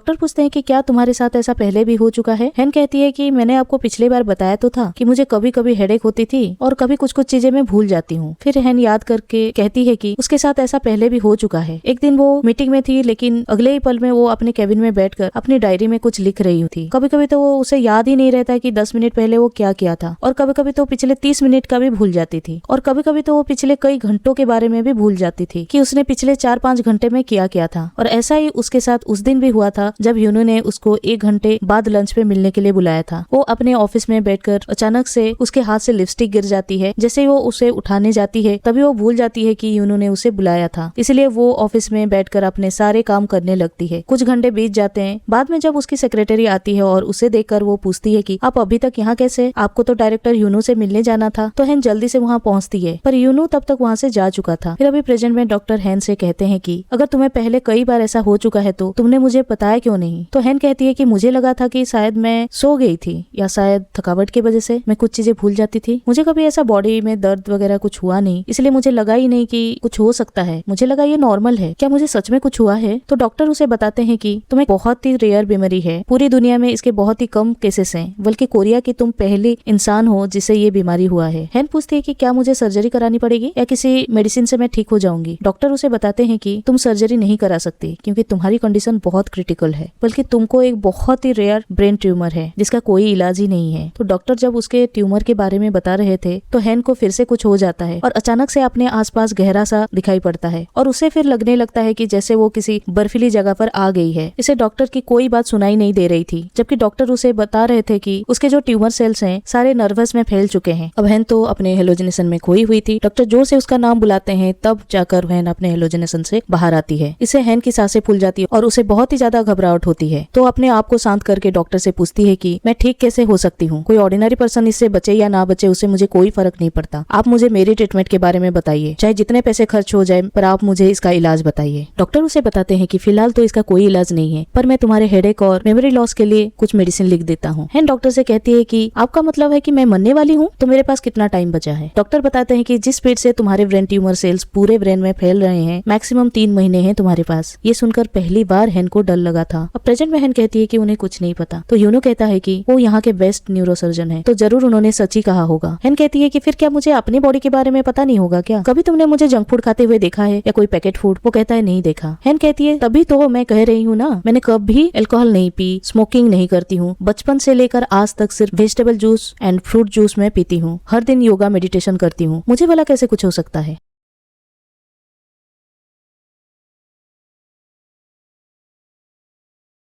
Doctor पूछते हैं कि क्या तुम्हारे साथ ऐसा पहले भी हो चुका है। हैन कहती है कि मैंने आपको पिछली बार बताया तो था कि मुझे कभी कभी हेडेक होती थी और कभी कुछ कुछ चीजें मैं भूल जाती हूँ। फिर हैन याद करके कहती है कि उसके साथ ऐसा पहले भी हो चुका है। एक दिन वो मीटिंग में थी, लेकिन अगले ही पल में वो अपने केबिन में बैठकर अपनी डायरी में कुछ लिख रही थी। कभी कभी तो वो उसे याद ही नहीं रहता कि 10 मिनट पहले वो क्या किया था, और कभी कभी तो पिछले 30 मिनट का भी भूल जाती थी, और कभी कभी तो वो पिछले कई घंटों के बारे में भी भूल जाती थी कि उसने पिछले 4-5 घंटे में किया था। और ऐसा ही उसके साथ उस दिन भी हुआ था जब यूनू ने उसको 1 घंटे बाद लंच पे मिलने के लिए बुलाया था। वो अपने ऑफिस में बैठकर अचानक से उसके हाथ से लिपस्टिक गिर जाती है। जैसे ही वो उसे उठाने जाती है तभी वो भूल जाती है कि यूनू ने उसे बुलाया था, इसलिए वो ऑफिस में बैठकर अपने सारे काम करने लगती है। कुछ घंटे बीत जाते हैं। बाद में जब उसकी सेक्रेटरी आती है और उसे देखकर वो पूछती है कि आप अभी तक यहाँ कैसे, आपको तो डायरेक्टर यूनू से मिलने जाना था। तो हैन जल्दी से वहाँ पहुँचती है, पर यूनू तब तक वहाँ से जा चुका था। फिर अभी प्रेजेंट में डॉक्टर हैन से कहते हैं कि अगर तुम्हें पहले कई बार ऐसा हो चुका है तो तुमने मुझे बताया क्यों नहीं। तो हैन कहती है कि मुझे लगा था कि शायद मैं सो गई थी, या शायद थकावट की वजह से मैं कुछ चीजें भूल जाती थी। मुझे कभी ऐसा बॉडी में दर्द वगैरह कुछ हुआ नहीं, इसलिए मुझे लगा ही नहीं कि कुछ हो सकता है। मुझे लगा ये नॉर्मल है। क्या मुझे सच में कुछ हुआ है? तो डॉक्टर उसे बताते हैं कि तुम्हें बहुत ही रेयर बीमारी है, पूरी दुनिया में इसके बहुत ही कम केसेस हैं, बल्कि कोरिया की तुम पहली इंसान हो जिसे ये बीमारी हुआ है। हैन पूछती है कि क्या मुझे सर्जरी करानी पड़ेगी या किसी मेडिसिन से मैं ठीक हो जाऊंगी। डॉक्टर उसे बताते हैं कि तुम सर्जरी नहीं करा सकती क्योंकि तुम्हारी कंडीशन बहुत क्रिटिकल है, बल्कि तुमको एक बहुत ही रेयर ब्रेन ट्यूमर है जिसका कोई इलाज ही नहीं है। तो डॉक्टर जब उसके ट्यूमर के बारे में बता रहे थे तो हैन को फिर से कुछ हो जाता है और अचानक से अपने आसपास गहरा सा दिखाई पड़ता है, और उसे फिर लगने लगता है कि जैसे वो किसी बर्फीली जगह पर आ गई है। इसे डॉक्टर की कोई बात सुनाई नहीं दे रही थी, जबकि डॉक्टर उसे बता रहे थे कि उसके जो ट्यूमर सेल्स हैं सारे नर्वस में फैल चुके हैं। अब हैन तो अपने हेलोजिनेशन में खोई हुई थी। डॉक्टर जोर से उसका नाम बुलाते हैं, तब जाकर हैन अपने हेलोजिनेशन से बाहर आती है। इससे हैन की सांसें फूल जाती है और उसे बहुत ही ज्यादा घबराहट होती है। तो अपने आप को शांत करके डॉक्टर से पूछती है कि मैं ठीक कैसे हो सकती हूँ। कोई ऑर्डिनरी पर्सन इससे बचे या ना बचे उससे मुझे कोई फर्क नहीं पड़ता। आप मुझे मेरी ट्रीटमेंट के बारे में बताइए, चाहे जितने पैसे खर्च हो जाए, पर आप मुझे इसका इलाज बताइए। डॉक्टर उसे बताते हैं कि फिलहाल तो इसका कोई इलाज नहीं है, पर मैं तुम्हारे हेडेक और मेमोरी लॉस के लिए कुछ मेडिसिन लिख देता हूँ। हैन डॉक्टर से कहती है कि आपका मतलब है कि मैं मरने वाली हूँ, तो मेरे पास कितना टाइम बचा है। डॉक्टर बताते हैं कि जिस स्पीड से तुम्हारे ब्रेन ट्यूमर सेल्स पूरे ब्रेन में फैल रहे हैं, मैक्सिमम 3 महीने हैं तुम्हारे पास। ये सुनकर पहली बार हैन को डर लगा था। अब प्रेजेंट में हैन कहती है कि उन्हें कुछ नहीं पता। तो यूनो कहता है कि वो यहाँ के बेस्ट न्यूरोसर्जन है, तो जरूर उन्होंने सच ही कहा होगा। हैन कहती है कि फिर क्या मुझे अपनी बॉडी के बारे में पता नहीं होगा क्या? कभी तुमने मुझे जंक फूड खाते हुए देखा है या कोई पैकेट फूड? वो कहता है नहीं देखा। हैन कहती है तभी तो मैं कह रही हूँ ना, मैंने कभी अल्कोहल नहीं पी, स्मोकिंग नहीं करती हूँ, बचपन से लेकर आज तक सिर्फ vegetable juice and fruit juice में पीती हूँ, हर दिन योगा मेडिटेशन करती हूँ, मुझे भला कैसे कुछ हो सकता है।